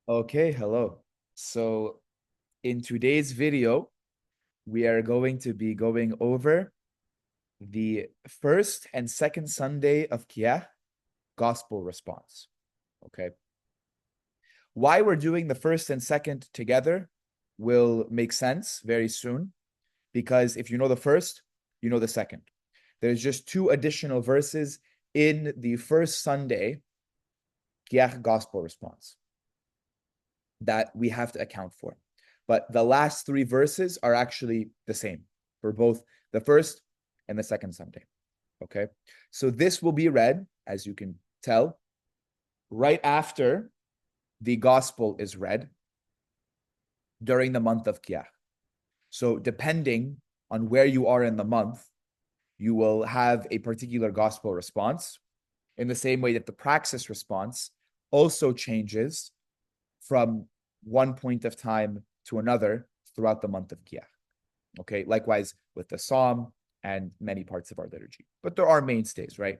Okay, hello. So in today's video, we are going to be going over the first and second Sunday of Kiahk gospel response. Okay. Why we're doing the first and second together will make sense very soon, because if you know the first, you know the second. There's just two additional verses in the first Sunday Kiahk gospel response that we have to account for. But the last three verses are actually the same for both the first and the second Sunday. Okay. So this will be read, as you can tell, right after the gospel is read during the month of Kiahk. So depending on where you are in the month, you will have a particular gospel response in the same way that the praxis response also changes from one point of time to another throughout the month of Kiahk. Okay, likewise with the Psalm and many parts of our liturgy. But there are mainstays, right?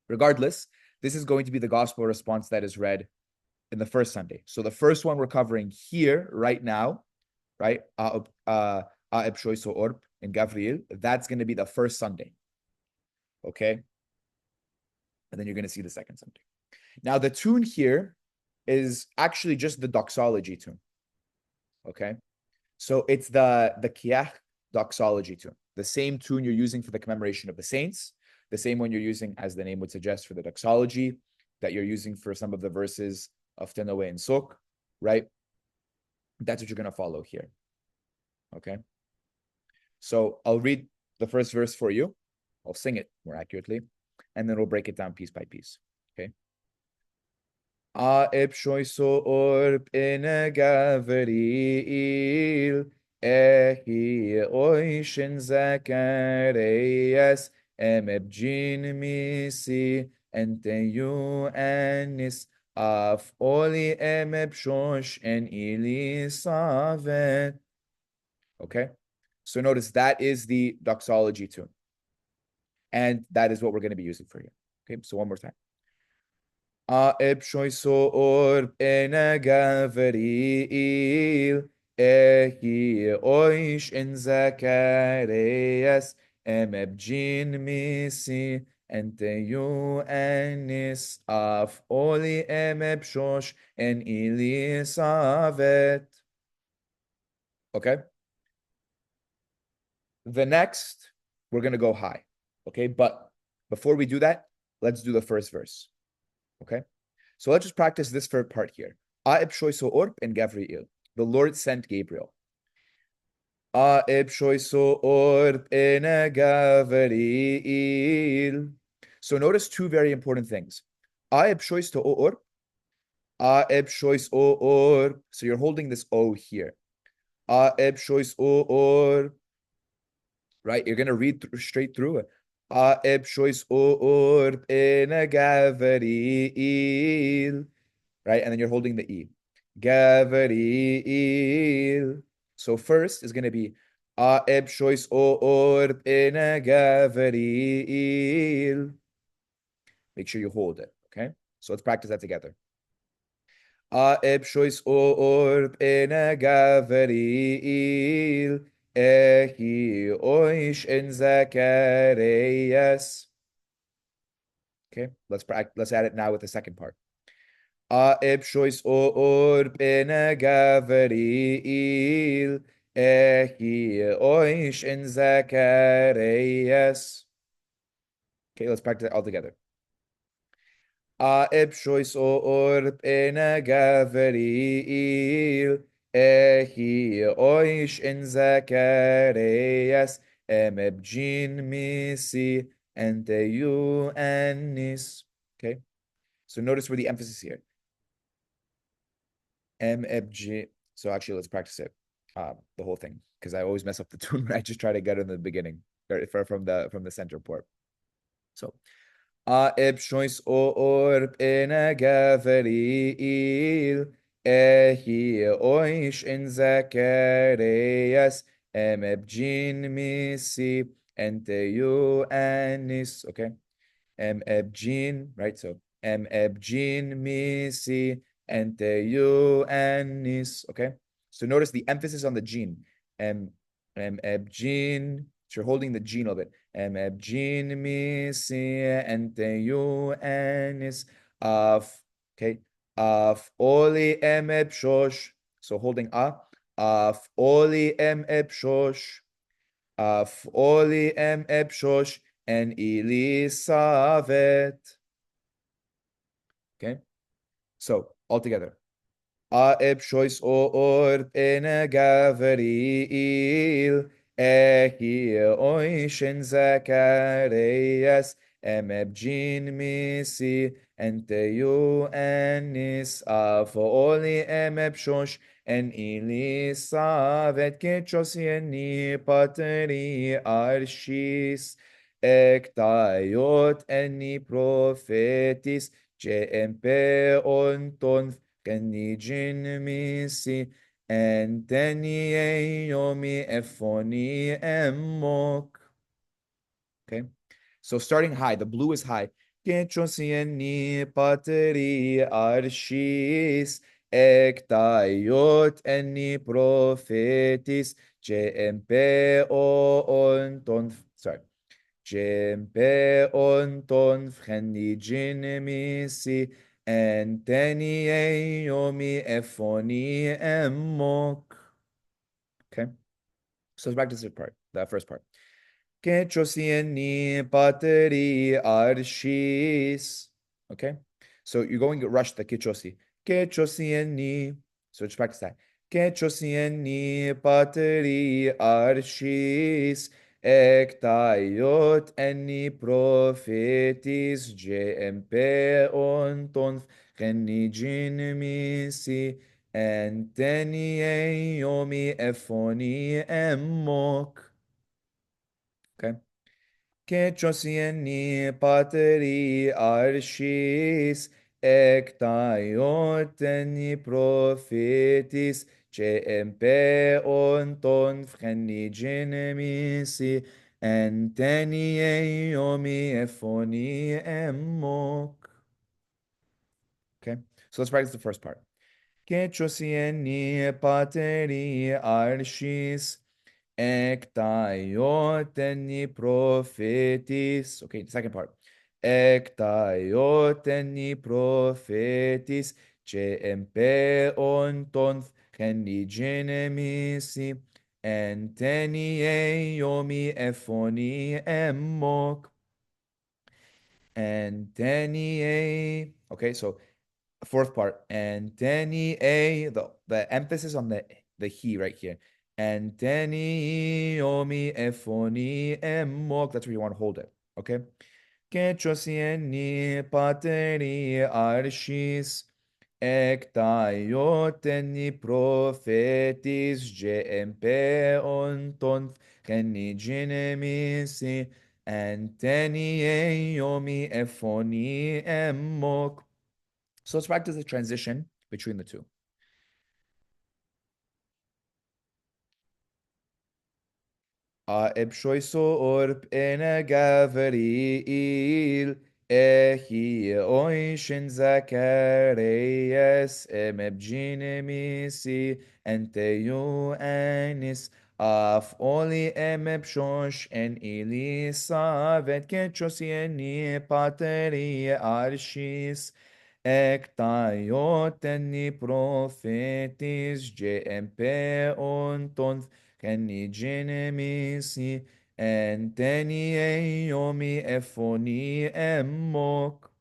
Regardless, this is going to be the gospel response that is read in the first Sunday. So the first one we're covering here right now, right? In Gabriel, that's going to be the first Sunday. Okay. And then you're going to see the second Sunday. Now, the tune here is actually just the doxology tune. Okay. So it's the Kiahk doxology tune, the same tune you're using for the commemoration of the saints, the same one you're using, as the name would suggest, for the doxology that you're using for some of the verses of Tenawe and Sok, right? That's what you're going to follow here. Okay. So I'll read the first verse for you. I'll sing it more accurately, and then we'll break it down piece by piece. Okay. Aeb shoiso orb in a Gavril, ehi oishin Zacharias, emebjin misi, enteyu anis, af oli emebshosh en Elisavet. Okay, so notice that is the doxology tune, and that is what we're going to be using for you. Okay, so one more time. Aeb shoiso orb ena Gavril, ehi oish en Zacharias, emebjin misi, enteyu anis, af oli emebshosh en Elisavet. Okay? The next, we're going to go high. Okay? But before we do that, let's do the first verse. Okay, so let's just practice this first part here. Aeb shoiso orb and Gabriel. The Lord sent Gabriel. Aeb shoiso orb en Gabriel. So notice two very important things. Aeb shois to orb. Aeb shois orb. So you're holding this O here. Aeb shois orb. Right, you're gonna read straight through it. Aeb shois orb en Gabriel. Right? And then you're holding the E. Gavril. So first is going to be Aeb shois orb in Gavril. Make sure you hold it, okay? So let's practice that together. Aeb shois orb in Gavril. Ehi oish en Zacharias. Okay, let's add it now with the second part. Aeb shois orb en Gavril, ehi oish en Zacharias. Okay, let's practice it all together. Aeb shois orb en Gavril, ehi oish en Zacharias, emebjin misi, enteyu anis. Okay, so notice where the emphasis here. MFG. So actually, let's practice it, the whole thing, because I always mess up the tune when I just try to get it in the beginning, from the center port. So, Aeb shois orb en Gavril, ehi oish en Zacharias, emebjin misi, enteyu anis. Okay, emebjin, right? So emebjin misi, ente you anis. Okay, so notice the emphasis on the gene. Gene. So you're holding the gene a little bit. Gene misi ente you anis af. Okay, af oli shosh. So holding a. Af oli shosh. Af oli shosh and Elisavet. Okay, so all together. Aeb shois or ene gavriil ehi oishen Zacharias emeb jin misi ente you anis oli emeb shosh en Elisavet ketchos yeni pateri arshis ektayot eni prophetis JMP onton Kenijin misi enteni yomi efoni emok. Okay, so starting high, the blue is high. Ketchosieni pateri arshis ektayot eni prophetis JMP onton. Sorry. Jempe onton frenijin misi enteni yomi efoni emok. Okay, so let's practice this part, that first part. Ketchosieni pateri arshis. Okay, so you're going to rush the kechosi. Ketchosieni. So just practice that. Ketchosieni pateri arshis. Ektayot eni prophetis JMP onton genijin misi enteni yomi efoni emok. Okay. Ketchosieni pateri arshis ektayot eni prophetis JMP onton frenijin misi enteni yomi efoni emok. Okay, so let's practice the first part. Ketchosieni pateri arshis Ektayot eni prophetis. Okay, the second part. Ektayot eni prophetis. JMP onton genijin misi. Enteni yomi efoni emok. Enteni. Okay, so fourth part. Enteni the emphasis on the he right here. Enteni yomi efoni emok. That's where you want to hold it. Okay. Ketchosieni pateri arshis ektayot eni prophetis JMP onton genijin misi enteni yomi efoni emok. So let's practice the transition between the two. Ebshoiso orp ene gavriil ehi oishin Zacharias emebjine misi ente you anis af oli emebshosh en Elisavet ketchosieni pateri arshis Ektayot eni prophetis JMP onton genijin misi enteni yomi efoni emok.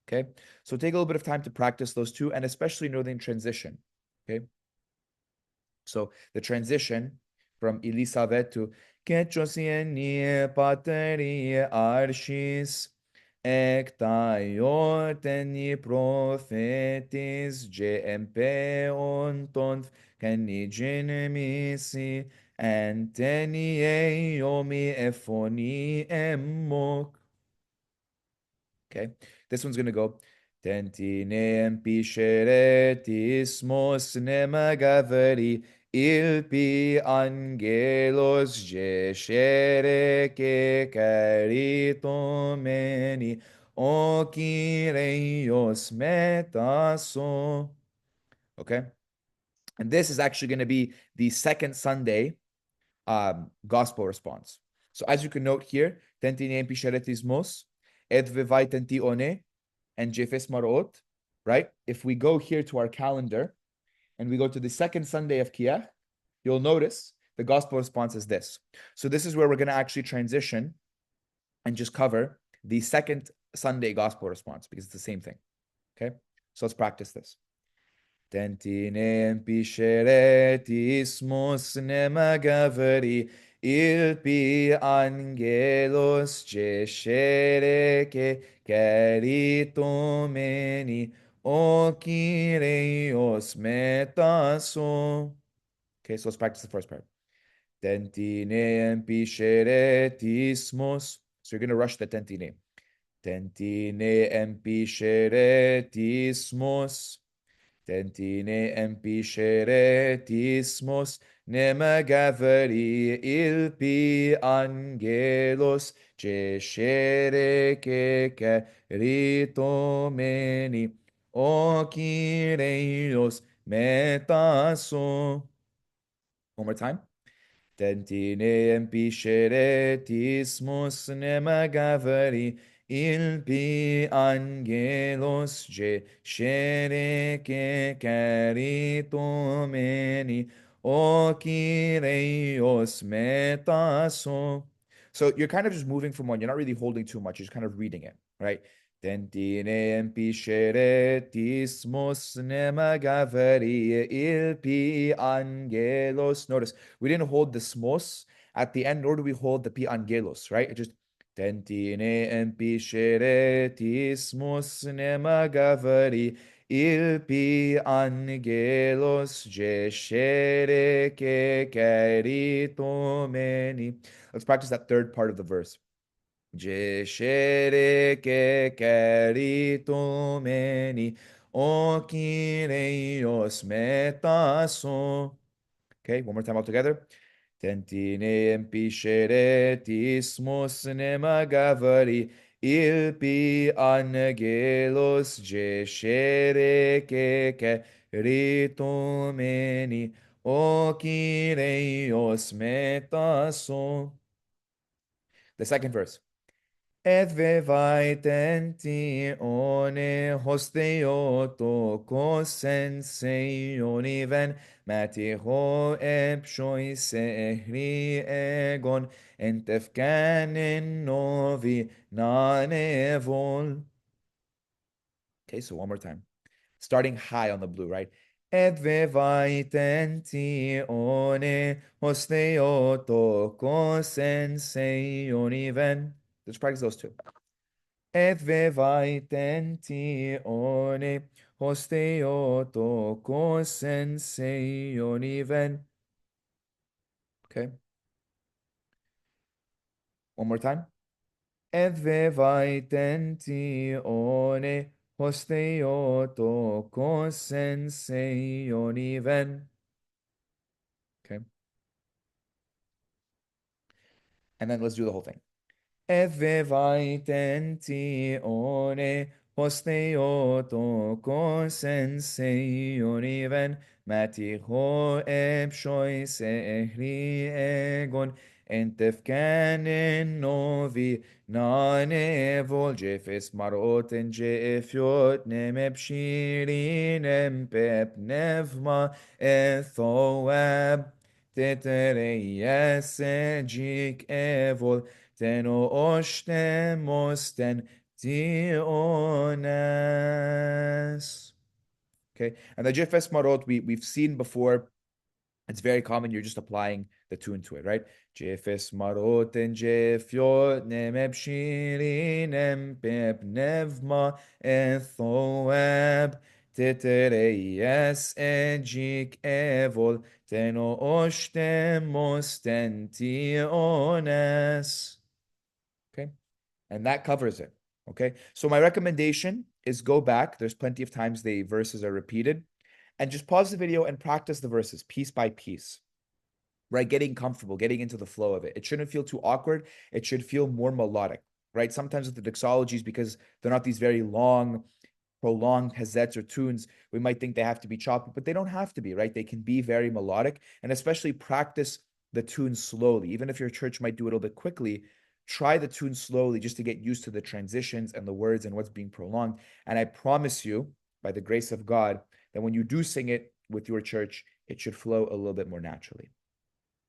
Okay, so take a little bit of time to practice those two, and especially know the transition. Okay, so the transition from Elisavet to Ketchosieni pateri arshis Ektayot eni prophetis JMP onton genijin misi enteni yomi efoni emok. Okay, this one's gonna go Tentinem pisheretis nema gaveri ilpi angelos jeshere ke karitomeni O Kyrios metaso. Okay? And this is actually going to be the second Sunday gospel response. So as you can note here, tentine pisharetismos, et vivai tentione, and jefes marot, right? If we go here to our calendar and we go to the second Sunday of Kiahk, you'll notice the gospel response is this. So this is where we're going to actually transition and just cover the second Sunday gospel response because it's the same thing. Okay? So let's practice this. Tentinem pisheretismus nemagaveri ilpi angelos geshereke caritomeni o Kyrios metaso. Okay, so let's practice the first part. Tentinem pisheretismus. So you're going to rush the tentine. Tentinem pisheretismus. Tentine empisheretismos nemagaveri ilpi angelos ceshere ritomeni o Kyrios metaso. One more time. Tentine empisheretismos nemagaveri ilpi angelos geshere caritomeni o Kyrios metaso. So you're kind of just moving from one. You're not really holding too much. You're just kind of reading it, right? Tentine empisheretismos nemagaveri ilpi angelos. Notice we didn't hold the smos at the end, nor do we hold the pi angelos, right? It just tentine empisheretismos nemagaveri ilpi angelos geshere caritomeni. Let's practice that third part of the verse. Geshere caritomeni o Kyrios metaso. Okay, one more time all together. Tentine empisheretismos nemagavari ilpi angelos geshere caritomeni o Kyrios metaso. The second verse. Et vevai tenti one hosteoto kosen seioniven matiho epshoi sehri egon entefkanen novi nanevol. Okay, so one more time. Starting high on the blue, right? Et vevai tenti one hosteoto kosen seioniven. Let's practice those two. Et vevai tenti one hosteoto kosen seioniven. Okay. One more time. Et vevai tenti one hosteoto kosen seioniven. Okay. And then let's do the whole thing. Et vevai tenti one hosteoto kosen seioniven matiho epshoi sehri egon entefkanen novi nanevol jefes maroten jefiot nem epshirin empep nevma ethoab tetereyes ejik evol teno oshtemosten tiones. Okay, and the Jefes Marot we've seen before. It's very common. You're just applying the tune to it, right? Jefes Marot and Jefiot nemeb shirin empep nevma ethoab tetereyes ejik evol teno oshtemos tentiones. Okay. And that covers it. Okay. So my recommendation is go back. There's plenty of times the verses are repeated. And just pause the video and practice the verses piece by piece. Right? Getting comfortable, getting into the flow of it. It shouldn't feel too awkward. It should feel more melodic. right? Sometimes with the doxologies, because they're not these very long, prolonged hazets or tunes, we might think they have to be choppy, but they don't have to be, right? They can be very melodic, and especially practice the tune slowly. Even if your church might do it a little bit quickly, try the tune slowly just to get used to the transitions and the words and what's being prolonged. And I promise you, by the grace of God, that when you do sing it with your church, it should flow a little bit more naturally.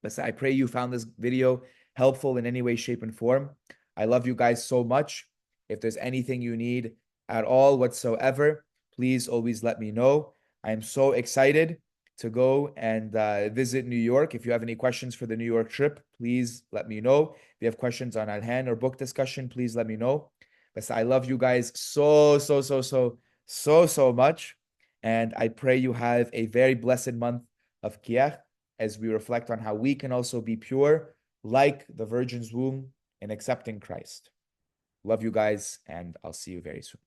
But I pray you found this video helpful in any way, shape, and form. I love you guys so much. If there's anything you need at all whatsoever, please always let me know. I am so excited to go and visit New York. If you have any questions for the New York trip, please let me know. If you have questions on Alhan or book discussion, please let me know. But I love you guys so much. And I pray you have a very blessed month of Kiahk as we reflect on how we can also be pure like the Virgin's womb in accepting Christ. Love you guys, and I'll see you very soon.